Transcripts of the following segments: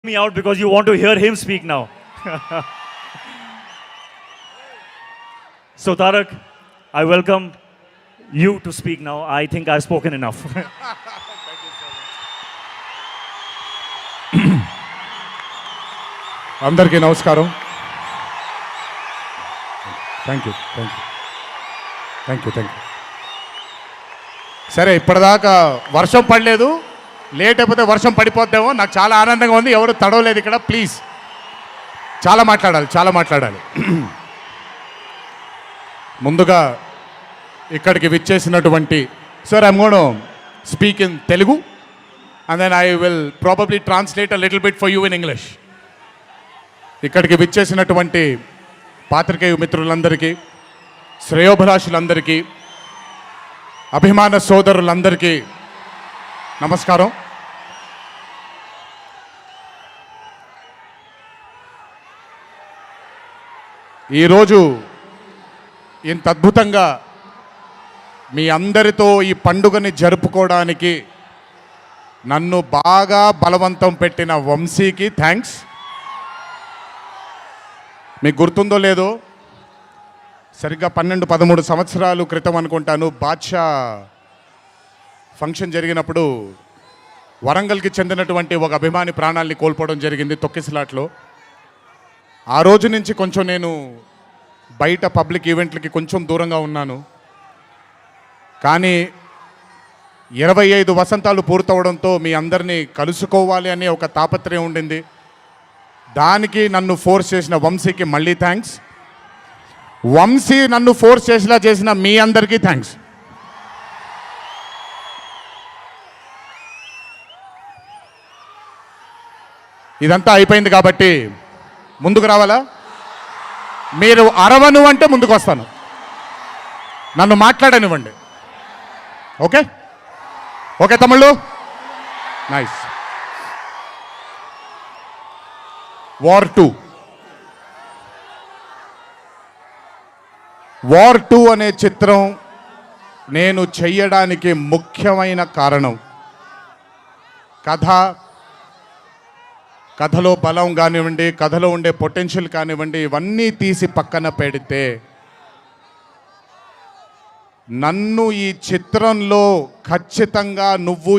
me out because you want to hear him speak now. So Tarak, I welcome you to speak now. I think I've spoken enough. అందరికీ నమస్కారం. Thank you thank you thank you thank you. సరే, ఇప్పటిదాకా వర్షం పడలేదు, late అయిపోతే వర్షం పడిపోద్దేమో. నాకు చాలా ఆనందంగా ఉంది. ఎవరు తడవలేదు ఇక్కడ. ప్లీజ్, చాలా మాట్లాడాలి. ముందుగా ఇక్కడికి విచ్చేసినటువంటి sir, I'm gonna speak in Telugu and then I will probably translate a little bit for you in English. ఇక్కడికి విచ్చేసినటువంటి పాత్రికేయ మిత్రులందరికీ, శ్రేయోభిలాషులందరికీ, అభిమాన సోదరులందరికీ నమస్కారం. ఈరోజు ఇంత అద్భుతంగా మీ అందరితో ఈ పండుగని జరుపుకోవడానికి నన్ను బాగా బలవంతం పెట్టిన వంశీకి థ్యాంక్స్. మీకు గుర్తుందో లేదో, సరిగ్గా 12-13 సంవత్సరాల క్రితం అనుకుంటాను, బాద్షా ఫంక్షన్ జరిగినప్పుడు వరంగల్కి చెందినటువంటి ఒక అభిమాని ప్రాణాల్ని కోల్పోవడం జరిగింది తొక్కిసలాట్లో. ఆ రోజు నుంచి కొంచెం నేను బయట పబ్లిక్ ఈవెంట్లకి కొంచెం దూరంగా ఉన్నాను. కానీ 25 వసంతాలు పూర్తవడంతో మీ అందరినీ కలుసుకోవాలి అనే ఒక తాపత్రయం ఉండింది. దానికి నన్ను ఫోర్స్ చేసిన వంశీకి మళ్ళీ థ్యాంక్స్. వంశీ నన్ను ఫోర్స్ చేసేలా చేసిన మీ అందరికీ థ్యాంక్స్. ఇదంతా అయిపోయింది కాబట్టి ముందుకు రావాలా? మీరు అరవను అంటే ముందుకు వస్తాను, నన్ను మాట్లాడనివ్వండి. ఓకే ఓకే తమ్ముళ్ళు, నైస్. వార్ 2 అనే చిత్రం నేను చెయ్యడానికి ముఖ్యమైన కారణం కథలో బలం కానివ్వండి, కథలో ఉండే పొటెన్షియల్ కానివ్వండి, ఇవన్నీ తీసి పక్కన పెడితే నన్ను ఈ చిత్రంలో ఖచ్చితంగా నువ్వు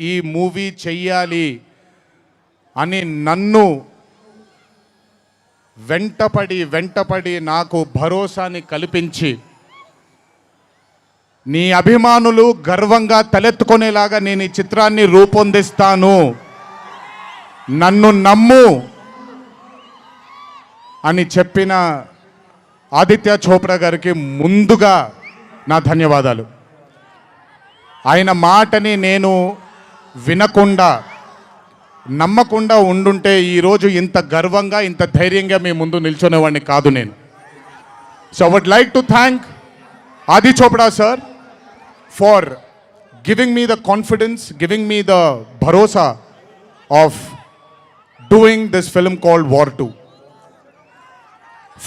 ఈ మూవీ చెయ్యాలి అని నన్ను వెంటపడి నాకు భరోసాని కల్పించి, నీ అభిమానులు గర్వంగా తలెత్తుకునేలాగా నేను ఈ చిత్రాన్ని రూపొందిస్తాను, నన్ను నమ్ము అని చెప్పిన ఆదిత్య చోప్రా గారికి ముందుగా నా ధన్యవాదాలు. ఆయన మాటని నేను వినకుండా నమ్మకుండా ఉండుంటే ఈరోజు ఇంత గర్వంగా ఇంత ధైర్యంగా మీ ముందు నిల్చునేవాడిని కాదు నేను. So I would like to thank Adi Chopra sir for giving me the confidence, giving me the భరోసా of doing this film called War 2.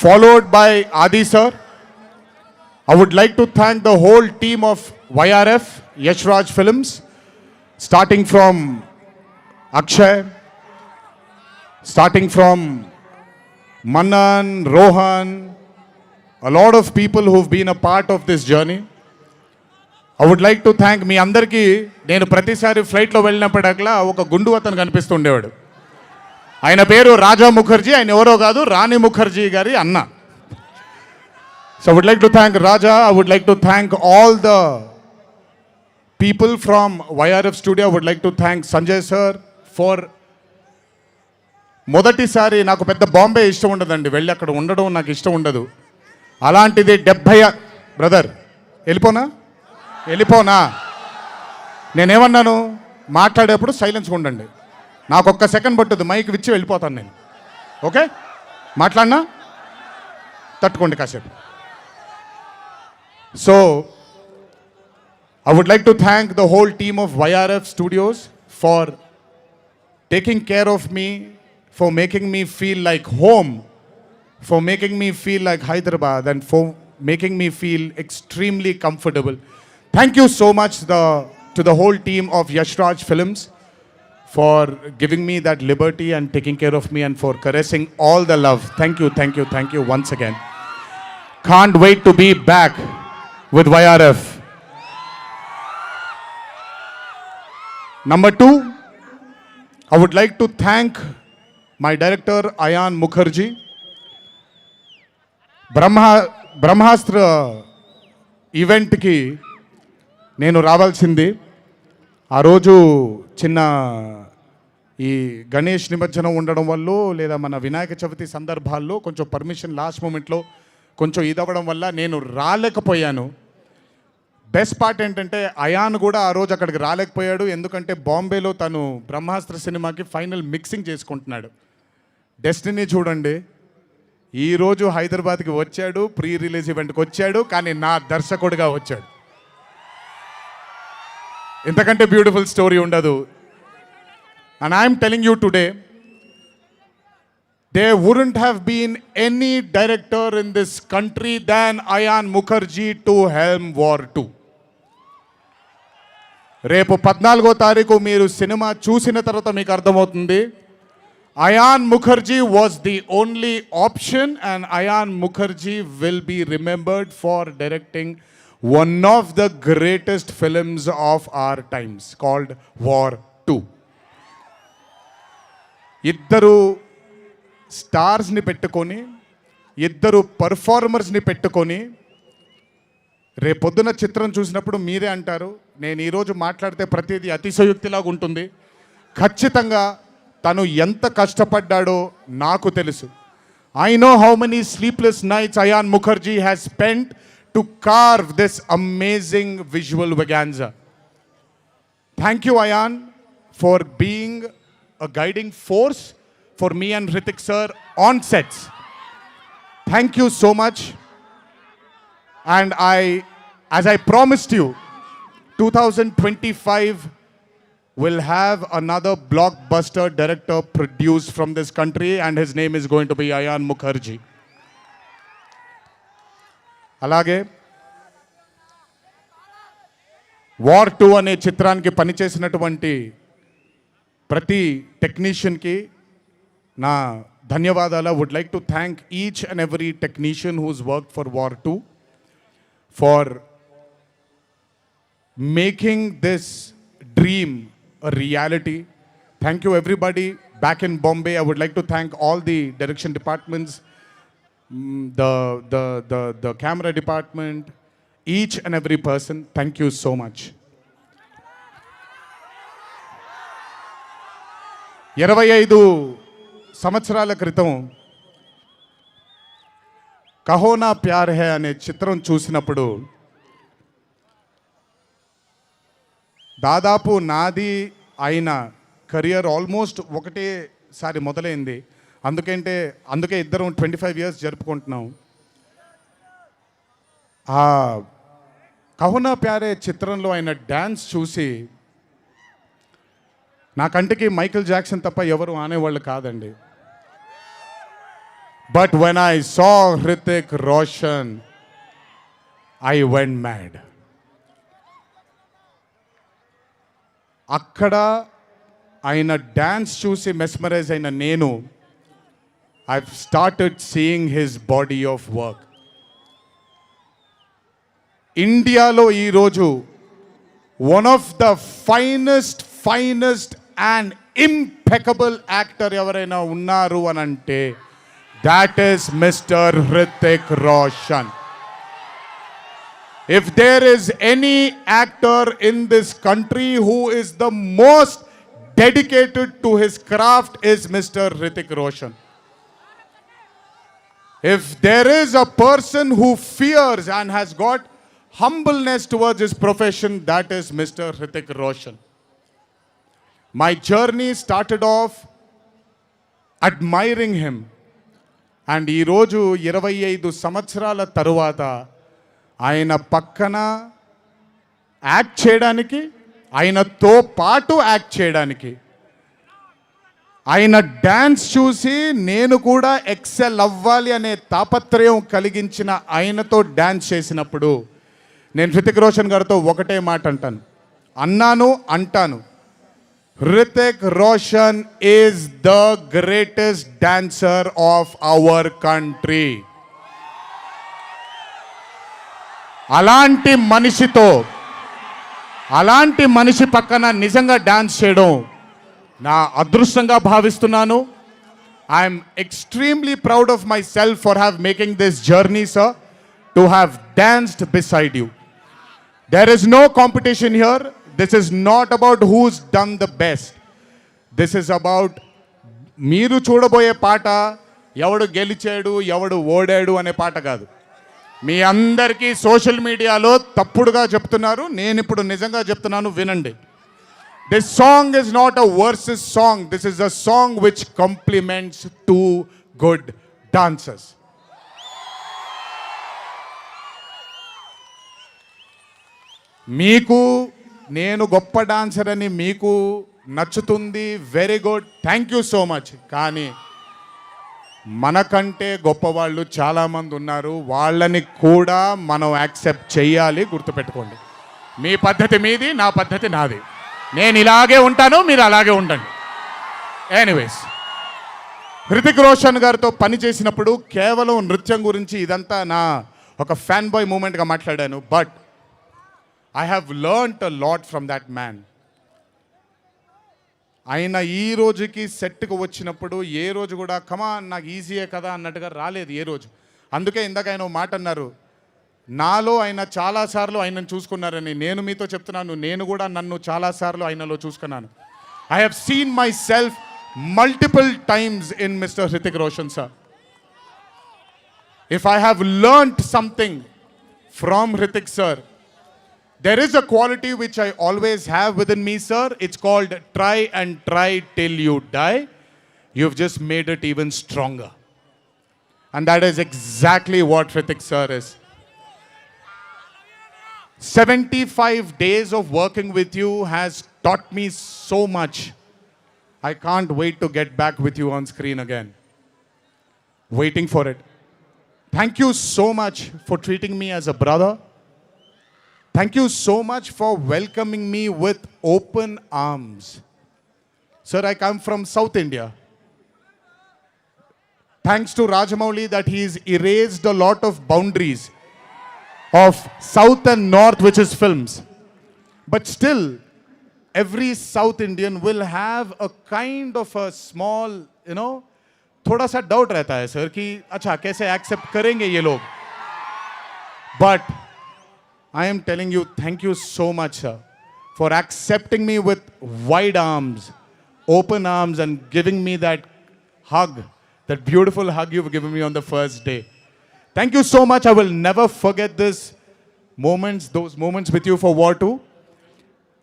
Followed by Adi sir, I would like to thank the whole team of YRF, Yash Raj Films, starting from Akshay, starting from Manan, Rohan, a lot of people who've been a part of this journey. I would like to thank మీ అందరికీ. నేను ప్రతిసారి ఫ్లైట్లో వెళ్ళినప్పుడల్లా ఒక గుండు అతను కనిపిస్తుండేవాడు. ఆయన పేరు రాజా ముఖర్జీ. ఆయన ఎవరో కాదు, రాణి ముఖర్జీ గారి అన్న. So I would like to thank Raja. I would like to thank all the people from YRF Studio. I would like to thank Sanjay sir for మొదటిసారి నాకు పెద్ద బాంబే ఇష్టం ఉండదండి, వెళ్ళి అక్కడ ఉండడం నాకు ఇష్టం ఉండదు. అలాంటిది 70 బ్రదర్ వెళ్ళిపోనా నేనేమన్నాను, మాట్లాడేప్పుడు సైలెన్స్గా ఉండండి. నాకు ఒక్క సెకండ్ పట్టుద్ది, మైక్ విచ్చి వెళ్ళిపోతాను నేను. ఓకే, మాట్లాడినా తట్టుకోండి కాసేపు. So I would like to thank the whole team of YRF Studios for taking care of me, for making me feel like home, for making me feel like Hyderabad, and for making me feel extremely comfortable. Thank you so much to the whole team of Yash Raj Films for giving me that liberty and taking care of me and for caressing all the love. Thank you, thank you, thank you once again. Can't wait to be back with YRF. Number two, I would like to thank my director Ayan Mukherjee. బ్రహ్మాస్త్ర ఈవెంట్కి నేను రావాల్సింది. ఆ రోజు చిన్న ఈ గణేష్ నిమజ్జనం ఉండడం వల్ల లేదా మన వినాయక చవితి సందర్భాల్లో కొంచెం పర్మిషన్ లాస్ట్ మూమెంట్లో కొంచెం ఇదవ్వడం వల్ల నేను రాలేకపోయాను. బెస్ట్ పార్ట్ ఏంటంటే అయాన్ కూడా ఆ రోజు అక్కడికి రాలేకపోయాడు. ఎందుకంటే బాంబేలో తను బ్రహ్మాస్త్ర సినిమాకి ఫైనల్ మిక్సింగ్ చేసుకుంటున్నాడు. డెస్టినీ చూడండి, ఈరోజు హైదరాబాద్కి వచ్చాడు, ప్రీ రిలీజ్ ఈవెంట్కి వచ్చాడు, కానీ నా దర్శకుడిగా వచ్చాడు. ఇంతకంటే బ్యూటిఫుల్ స్టోరీ ఉండదు. And I'm telling you today, there wouldn't have been any director in this country than Ayan Mukherjee to helm War 2. రేపు 14వ తారీఖు మీరు సినిమా చూసిన తర్వాత మీకు అర్థమవుతుంది. Ayan Mukherjee was the only option, and Ayan Mukherjee will be remembered for directing one of the greatest films of our times called War 2. ఇద్దరు స్టార్స్ని పెట్టుకొని, ఇద్దరు పర్ఫార్మర్స్ని పెట్టుకొని రేపొద్దున చిత్రం చూసినప్పుడు మీరే అంటారు, నేను ఈరోజు మాట్లాడితే ప్రతిదీ అతిశయోక్తిలాగా ఉంటుంది. ఖచ్చితంగా తను ఎంత కష్టపడ్డాడో నాకు తెలుసు. I know how many sleepless nights Ayan Mukherjee has spent to carve this amazing visual vaganza. Thank you, Ayan, for being a guiding force for me and Hrithik sir on sets. Thank you so much. And as I promised you, 2025 will have another blockbuster director produced from this country, and his name is going to be Ayan Mukherjee. అలాగే war 2 అనే చిత్రానికి పనిచేసినటువంటి ప్రతి టెక్నీషియన్కి నా ధన్యవాదాలు. I would like to thank each and every technician who's worked for War 2 for making this dream a reality. Thank you everybody back in Bombay. I would like to thank all the direction departments, the camera department, each and every person. Thank you so much. 25 సంవత్సరాల క్రితం కహోనా ప్యార్ high అనే చిత్రం చూసినప్పుడు దాదాపు నాది ఆయన career almost ఒకటేసారి మొదలైంది. అందుకే ఇద్దరం 25 years జరుపుకుంటున్నాం. ఆ కహోనా ప్యారే చిత్రంలో ఆయన డ్యాన్స్ చూసి నా కంటికి మైకేల్ జాక్సన్ తప్ప ఎవరు ఆనేవాళ్ళు కాదండి. But when I saw Hrithik Roshan I went mad. అక్కడ ఆయన డ్యాన్స్ చూసి మెస్మరైజ్ అయిన నేను I started seeing his body of work. ఇండియాలో ఈరోజు one of the finest and impeccable actor ఎవరైనా ఉన్నారు అని అంటే that is Mr. Hrithik Roshan. If there is any actor in this country who is the most dedicated to his craft is Mr. Hrithik Roshan. If there is a person who fears and has got humbleness towards his profession, that is Mr. Hrithik Roshan. My journey started off admiring him. And ఈరోజు 25 సంవత్సరాల తరువాత ఆయన పక్కన act చేయడానికి, ఆయనతో పాటు act చేయడానికి, ఆయన డ్యాన్స్ చూసి నేను కూడా ఎక్సెల్ అవ్వాలి అనే తాపత్రయం కలిగించిన ఆయనతో డ్యాన్స్ చేసినప్పుడు నేను హృతిక్ రోషన్ గారితో ఒకటే మాట అంటాను, అంటాను, Hrithik Roshan is the greatest dancer of our country. అలాంటి మనిషి పక్కన నిజంగా డాన్స్ చేయడం నా అదృష్టంగా భావిస్తున్నాను. I'm extremely proud of my self for have making this journey sir, to have danced beside you. There is no competition here. This is not about who's done the best. This is about మీరు చూడబోయే పాట ఎవడు గెలిచాడు ఎవడు ఓడాడు అనే పాట కాదు. మీ అందరికీ సోషల్ మీడియాలో తప్పుడుగా చెప్తున్నారు, నేను ఇప్పుడు నిజంగా చెప్తున్నాను, వినండి. This song is not a versus song. This is a song which complements two good dancers. మీకు నేను గొప్ప డాన్సర్ అని మీకు నచ్చుతుంది, very good, thank you so much. కానీ మనకంటే గొప్పవాళ్ళు చాలామంది ఉన్నారు, వాళ్ళని కూడా మనం యాక్సెప్ట్ చేయాలి. గుర్తుపెట్టుకోండి, మీ పద్ధతి మీది, నా పద్ధతి నాది. నేను ఇలాగే ఉంటాను, మీరు అలాగే ఉండండి. ఎనీవేస్, హృతిక్ రోషన్ గారితో పని చేసినప్పుడు కేవలం నృత్యం గురించి ఇదంతా నా ఒక ఫ్యాన్ బాయ్ మూమెంట్గా మాట్లాడాను. But I have learnt a lot from that man. ఆయన ఈ రోజుకి సెట్కి వచ్చినప్పుడు ఏ రోజు కూడా కమాన్ నాకు ఈజీయే కదా అన్నట్టుగా రాలేదు ఏ రోజు. అందుకే ఇందాక ఆయన మాట అన్నారు, నాలో ఆయన చాలాసార్లు ఆయనను చూసుకున్నారని. నేను మీతో చెప్తున్నాను, నేను కూడా నన్ను చాలాసార్లు ఆయనలో చూసుకున్నాను. I have seen my self multiple times in mister Hrithik Roshan sir. If I have learned something from Hrithik sir, there is a quality which I always have within me, sir. It's called try and try till you die. You've just made it even stronger. And that is exactly what Hrithik sir is. 75 days of working with you has taught me so much. I can't wait to get back with you on screen again. Waiting for it. Thank you so much for treating me as a brother. Thank you so much for welcoming me with open arms. Sir, I come from South India. Thanks to Rajamouli that he's erased a lot of boundaries of South and North, which is films. But still, every South Indian will have a kind of a small, थोड़ा सा doubt रहता है sir कि अच्छा कैसे accept करेंगे ये लोग. But I am telling you, thank you so much, sir, for accepting me with wide arms, open arms, and giving me that hug, that beautiful hug you've given me on the first day. Thank you so much. I will never forget those moments with you for War 2.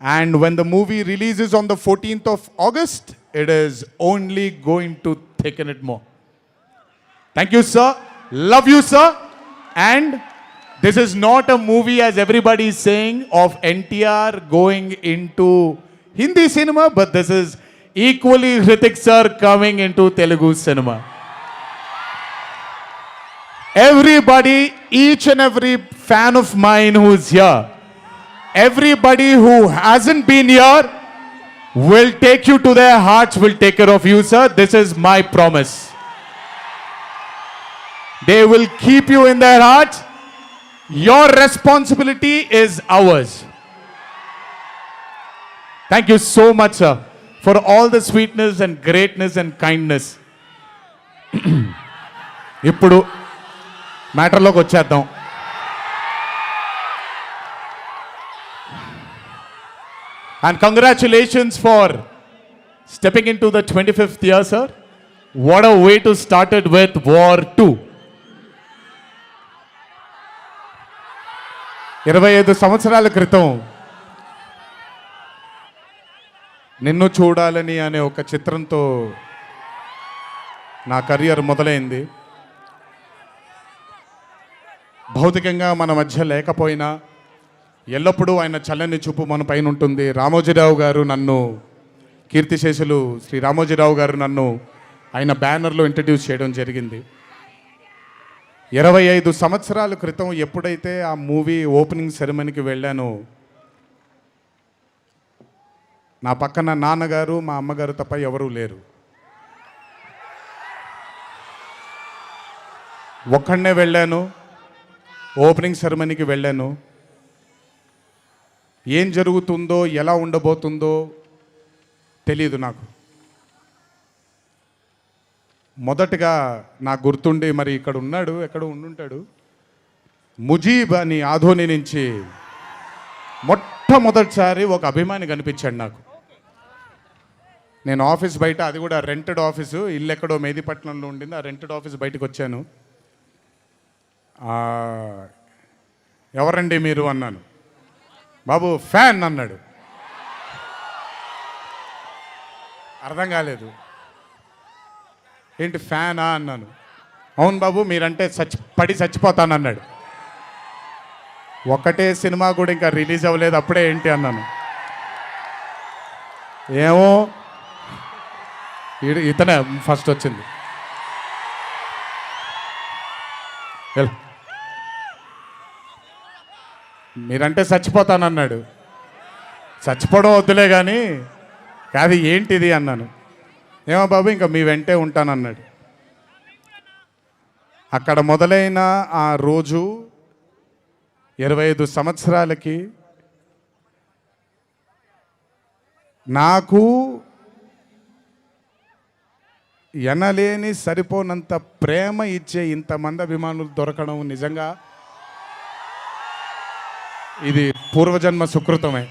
And when the movie releases on the 14th of August, it is only going to thicken it more. Thank you, sir. Love you, sir. And this is not a movie, as everybody is saying, of NTR going into Hindi cinema, but this is equally Hrithik sir coming into Telugu cinema. Everybody, each and every fan of mine who is here, everybody who hasn't been here will take you to their hearts, will take care of you, sir. This is my promise. They will keep you in their hearts. Your responsibility is ours. Thank you so much, sir, for all the sweetness and greatness and kindness. ఇప్పుడు మ్యాటర్లోకి వచ్చేద్దాం. And congratulations for stepping into the 25th year, sir. What a way to start it with War 2. 25 సంవత్సరాల క్రితం నిన్ను చూడాలని అనే ఒక చిత్రంతో నా కెరియర్ మొదలైంది. భౌతికంగా మన మధ్య లేకపోయినా ఎల్లప్పుడూ ఆయన చల్లని చూపు మన పైన ఉంటుంది. రామోజీరావు గారు నన్ను, కీర్తిశేషులు శ్రీ రామోజీరావు గారు నన్ను ఆయన బ్యానర్లో ఇంట్రడ్యూస్ చేయడం జరిగింది. 25 సంవత్సరాల క్రితం ఎప్పుడైతే ఆ మూవీ ఓపెనింగ్ సెరమనీకి వెళ్ళానో నా పక్కన నాన్నగారు మా అమ్మగారు తప్ప ఎవరూ లేరు. ఒక్కడనే వెళ్ళాను, ఓపెనింగ్ సెరమనీకి వెళ్ళాను. ఏం జరుగుతుందో ఎలా ఉండబోతుందో తెలియదు నాకు. మొదటగా నాకు గుర్తుండి, మరి ఇక్కడ ఉన్నాడు, ఎక్కడ ఉండుంటాడు, ముజీబ్ అని ఆధోని నుంచి మొట్టమొదటిసారి ఒక అభిమాని కనిపించాడు నాకు. నేను ఆఫీస్ బయట, అది కూడా రెంటెడ్ ఆఫీసు, ఇల్లు ఎక్కడో మేదిపట్నంలో ఉండింది, ఆ రెంటెడ్ ఆఫీస్ బయటకు వచ్చాను. ఎవరండి మీరు అన్నాను. బాబు ఫ్యాన్ అన్నాడు. అర్థం కాలేదు. ఏంటి ఫ్యానా అన్నాను. అవును బాబు, మీరంటే పడి చచ్చిపోతానన్నాడు. ఒకటే సినిమా కూడా ఇంకా రిలీజ్ అవ్వలేదు, అప్పుడే ఏంటి అన్నాను. ఏమో ఇతనే ఫస్ట్ వచ్చింది. మీరంటే చచ్చిపోతానన్నాడు. చచ్చిపోవడం వద్దులే కానీ కాదు ఏంటిది అన్నాను. ఏమో బాబు ఇంకా మీ వెంటే ఉంటానన్నాడు. అక్కడ మొదలైన ఆ రోజు 25 సంవత్సరాలకి నాకు ఎనలేని సరిపోనంత ప్రేమ ఇచ్చే ఇంతమంది అభిమానులు దొరకడం నిజంగా ఇది పూర్వజన్మ సుకృతమే.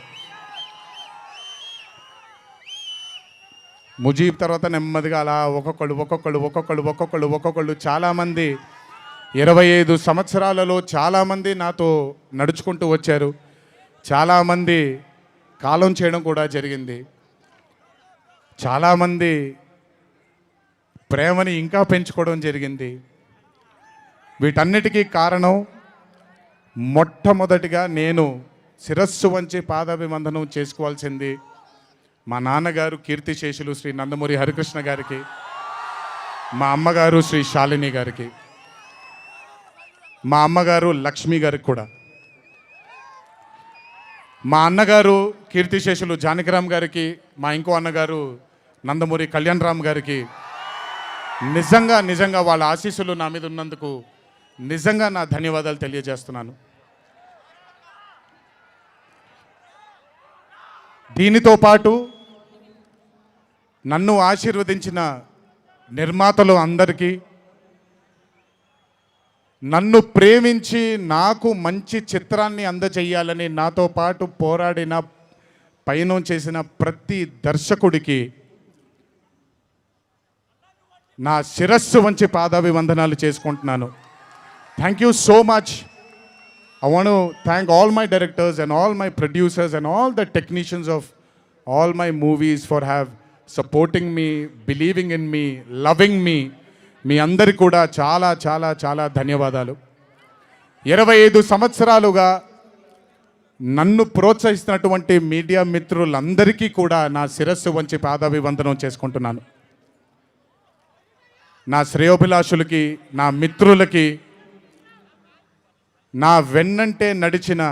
ముజీబ్ తర్వాత నెమ్మదిగా అలా ఒక్కొక్కళ్ళు చాలామంది 25 సంవత్సరాలలో చాలామంది నాతో నడుచుకుంటూ వచ్చారు. చాలామంది కాలం చేయడం కూడా జరిగింది. చాలామంది ప్రేమని ఇంకా పెంచుకోవడం జరిగింది. వీటన్నిటికీ కారణం మొట్టమొదటిగా నేను శిరస్సు వంచి పాదాభివందనం చేసుకోవాల్సింది మా నాన్నగారు కీర్తిశేషులు శ్రీ నందమూరి హరికృష్ణ గారికి, మా అమ్మగారు శ్రీ శాలిని గారికి, మా అమ్మగారు లక్ష్మి గారికి కూడా, మా అన్నగారు కీర్తిశేషులు జానకిరామ్ గారికి, మా ఇంకో అన్నగారు నందమూరి కళ్యాణ్ రామ్ గారికి నిజంగా వాళ్ళ ఆశీస్సులు నా మీద ఉన్నందుకు నిజంగా నా ధన్యవాదాలు తెలియజేస్తున్నాను. దీనితో పాటు నన్ను ఆశీర్వదించిన నిర్మాతలు అందరికీ, నన్ను ప్రేమించి నాకు మంచి చిత్రాన్ని అందజేయాలని నాతో పాటు పోరాడిన పయనం చేసిన ప్రతి దర్శకుడికి నా శిరస్సు వంచి పాదాభివందనాలు చేసుకుంటున్నాను. Thank you so much. I want to thank all my directors and all my producers and all the technicians of all my movies for supporting me, believing in me, loving me. మీ అందరికి కూడా చాలా చాలా చాలా ధన్యవాదాలు. 25 సంవత్సరాలుగా నన్ను ప్రోత్సహిస్తున్నటువంటి media మిత్రులందరికీ కూడా నా శిరస్సు వంచి పాదాభివందనం చేసుకుంటున్నాను. నా శ్రేయోభిలాషులకి, నా మిత్రులకి, నా వెన్నంటే నడిచిన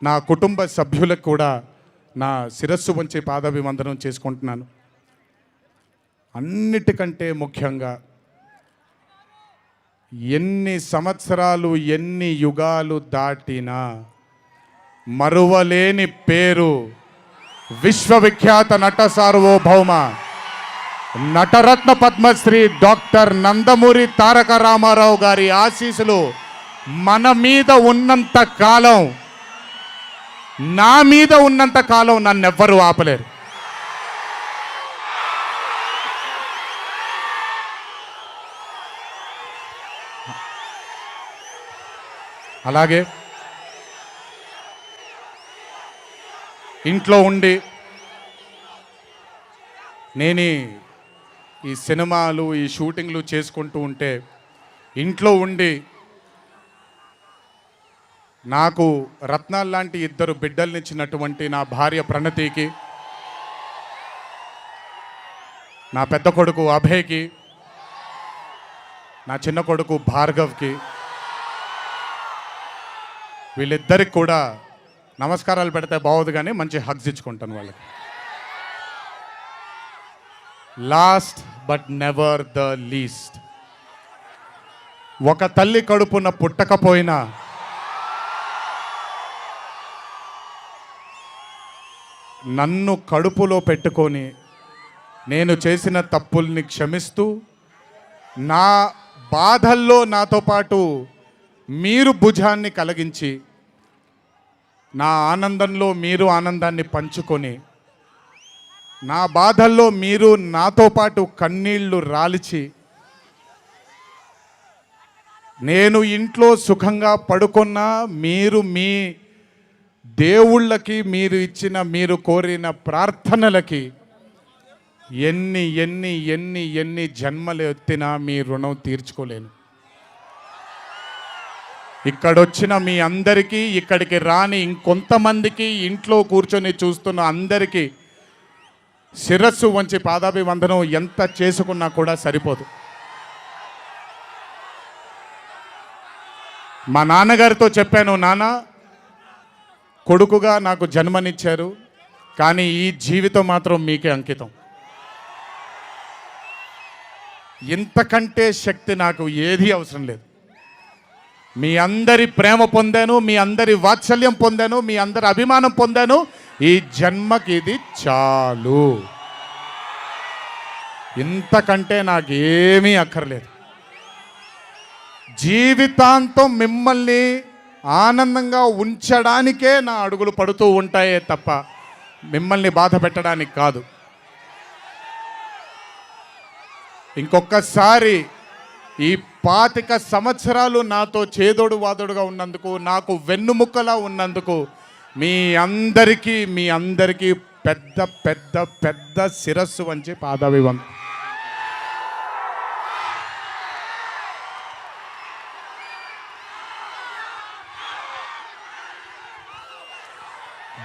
నా కుటుంబ సభ్యులకు కూడా నా శిరస్సు వంచి పాదాభివందనం చేసుకుంటున్నాను. అన్నిటికంటే ముఖ్యంగా ఎన్ని సంవత్సరాలు ఎన్ని యుగాలు దాటినా మరువలేని పేరు విశ్వవిఖ్యాత నట సార్వభౌమ నటరత్న పద్మశ్రీ డాక్టర్ నందమూరి తారక రామారావు గారి ఆశీస్సులు మన మీద ఉన్నంత కాలం, నా మీద ఉన్నంత కాలం నన్నెవ్వరూ ఆపలేరు. అలాగే ఇంట్లో ఉండి నేను ఈ సినిమాలు, ఈ షూటింగ్లు చేసుకుంటూ ఉంటే ఇంట్లో ఉండి నాకు రత్నాలు లాంటి 2 బిడ్డల్నిచ్చినటువంటి నా భార్య ప్రణతికి, నా పెద్ద కొడుకు అభయ్కి, నా చిన్న కొడుకు భార్గవ్కి, వీళ్ళిద్దరికి కూడా నమస్కారాలు పెడితే బాగోదు కానీ మంచి హగ్స్ ఇచ్చుకుంటాను వాళ్ళకి. Last but never the least, ఒక తల్లి కడుపున పుట్టకపోయినా నన్ను కడుపులో పెట్టుకొని నేను చేసిన తప్పుల్ని క్షమిస్తూ నా బాధల్లో నాతో పాటు మీరు భుజాన్ని కలిగించి నా ఆనందంలో మీరు ఆనందాన్ని పంచుకొని నా బాధల్లో మీరు నాతో పాటు కన్నీళ్లు రాల్చి నేను ఇంట్లో సుఖంగా పడుకున్నా మీరు మీ దేవుళ్ళకి మీరు ఇచ్చిన మీరు కోరిన ప్రార్థనలకి ఎన్ని ఎన్ని ఎన్ని ఎన్ని జన్మలు ఎత్తినా మీ రుణం తీర్చుకోలేను. ఇక్కడొచ్చిన మీ అందరికీ, ఇక్కడికి రాని ఇంకొంతమందికి, ఇంట్లో కూర్చొని చూస్తున్న అందరికీ శిరస్సు వంచి పాదాభివందనం ఎంత చేసుకున్నా కూడా సరిపోదు. మా నాన్నగారితో చెప్పాను, నాన్న కొడుకుగా నాకు జన్మనిచ్చారు, కానీ ఈ జీవితం మాత్రం మీకే అంకితం. ఇంతకంటే శక్తి నాకు ఏది అవసరం లేదు. మీ అందరి ప్రేమ పొందాను, మీ అందరి వాత్సల్యం పొందాను, మీ అందరి అభిమానం పొందాను. ఈ జన్మకి ఇది చాలు. ఇంతకంటే నాకు ఏమీ అక్కర్లేదు. జీవితాంతం మిమ్మల్ని ఆనందంగా ఉంచడానికే నా అడుగులు పడుతూ ఉంటాయే తప్ప మిమ్మల్ని బాధ పెట్టడానికి కాదు. ఇంకొకసారి ఈ 25 సంవత్సరాలు నాతో చేదోడు వాదోడుగా ఉన్నందుకు, నాకు వెన్నుముక్కలా ఉన్నందుకు మీ అందరికీ పెద్ద పెద్ద పెద్ద శిరస్సు వంచి పాదాభివందనం.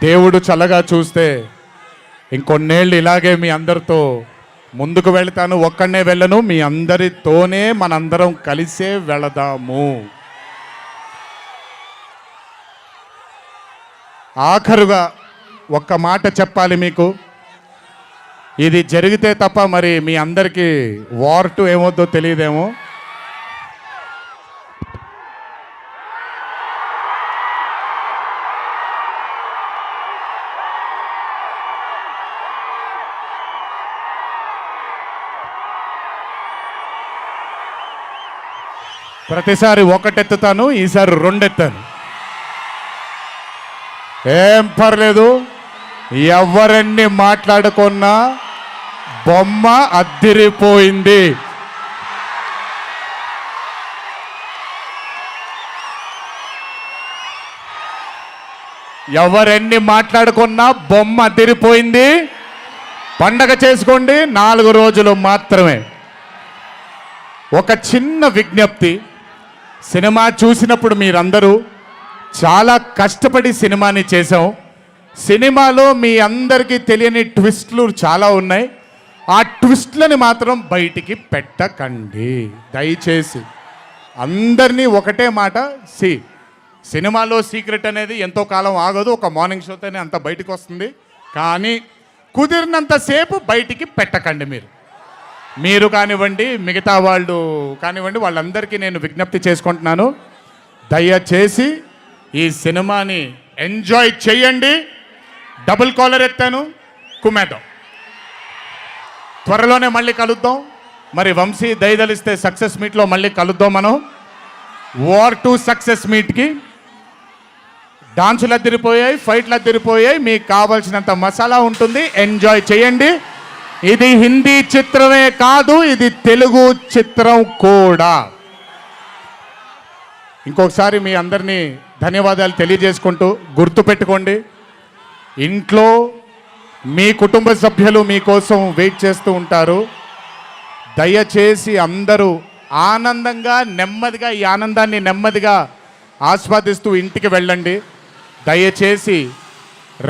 దేవుడు చల్లగా చూస్తే ఇంకొన్నేళ్ళు ఇలాగే మీ అందరితో ముందుకు వెళ్తాను. ఒక్కడనే వెళ్ళను, మీ అందరితోనే మనందరం కలిసే వెళదాము. ఆఖరుగా ఒక్క మాట చెప్పాలి మీకు. ఇది జరిగితే తప్ప మరి మీ అందరికీ వార్ 2 ఏమవుద్దో తెలియదేమో. ప్రతిసారి ఒకటెత్తుతాను, ఈసారి 2 ఎత్తాను. ఏం పర్లేదు, ఎవరన్ని మాట్లాడుకున్నా బొమ్మ అద్దిరిపోయింది. ఎవరెన్ని మాట్లాడుకున్నా బొమ్మ అద్దిరిపోయింది. పండగ చేసుకోండి, 4 రోజులు మాత్రమే. ఒక చిన్న విజ్ఞప్తి, సినిమా చూసినప్పుడు మీరందరూ చాలా కష్టపడి సినిమాని చేసాం. సినిమాలో మీ అందరికీ తెలియని ట్విస్ట్లు చాలా ఉన్నాయి. ఆ ట్విస్ట్లని మాత్రం బయటికి పెట్టకండి దయచేసి. అందరినీ ఒకటే మాట, సినిమాలో సీక్రెట్ అనేది ఎంతో కాలం ఆగదు, ఒక మార్నింగ్ షోతోనే అంత బయటికి వస్తుంది. కానీ కుదిరినంతసేపు బయటికి పెట్టకండి. మీరు కానివ్వండి, మిగతా వాళ్ళు కానివ్వండి, వాళ్ళందరికీ నేను విజ్ఞప్తి చేసుకుంటున్నాను, దయచేసి ఈ సినిమాని ఎంజాయ్ చేయండి. డబుల్ కాలర్ ఎత్తాను, కుమ్మేద్దాం. త్వరలోనే మళ్ళీ కలుద్దాం. మరి వంశీ దయదలిస్తే సక్సెస్ మీట్లో మళ్ళీ కలుద్దాం. మనం వార్ 2 సక్సెస్ మీట్కి డాన్సులు అద్దరిపోయాయి, ఫైట్లు అద్దరిపోయాయి. మీకు కావాల్సినంత మసాలా ఉంటుంది, ఎంజాయ్ చేయండి. ఇది హిందీ చిత్రమే కాదు, ఇది తెలుగు చిత్రం కూడా. ఇంకొకసారి మీ అందరినీ ధన్యవాదాలు తెలియజేసుకుంటూ, గుర్తుపెట్టుకోండి, ఇంట్లో మీ కుటుంబ సభ్యులు మీకోసం వెయిట్ చేస్తూ ఉంటారు. దయచేసి అందరూ ఆనందంగా నెమ్మదిగా ఈ ఆనందాన్ని నెమ్మదిగా ఆస్వాదిస్తూ ఇంటికి వెళ్ళండి. దయచేసి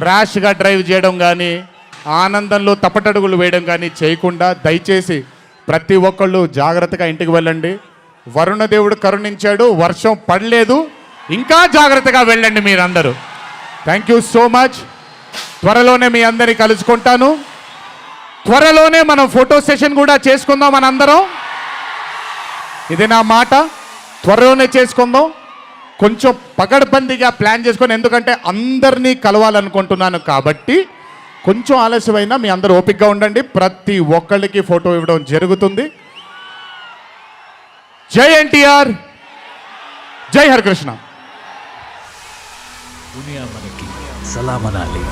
ర్యాష్గా డ్రైవ్ చేయడం కానీ, ఆనందంలో తప్పటడుగులు వేయడం కానీ చేయకుండా దయచేసి ప్రతి ఒక్కళ్ళు జాగ్రత్తగా ఇంటికి వెళ్ళండి. వరుణదేవుడు కరుణించాడు, వర్షం పడలేదు, ఇంకా జాగ్రత్తగా వెళ్ళండి మీరందరూ. Thank you so much. త్వరలోనే మీ అందరినీ కలుసుకుంటాను. త్వరలోనే మనం ఫోటో సెషన్ కూడా చేసుకుందాం మనందరం. ఇది నా మాట. త్వరలోనే చేసుకుందాం. కొంచెం పకడ్బందీగా ప్లాన్ చేసుకొని, ఎందుకంటే అందరినీ కలవాలనుకుంటున్నాను కాబట్టి కొంచెం ఆలస్యమైనా మీ అందరూ ఓపికగా ఉండండి. ప్రతి ఒక్కళ్ళకి ఫోటో ఇవ్వడం జరుగుతుంది. జై ఎన్టీఆర్, జై హరికృష్ణ. దునియా మనకి సలామనాలి.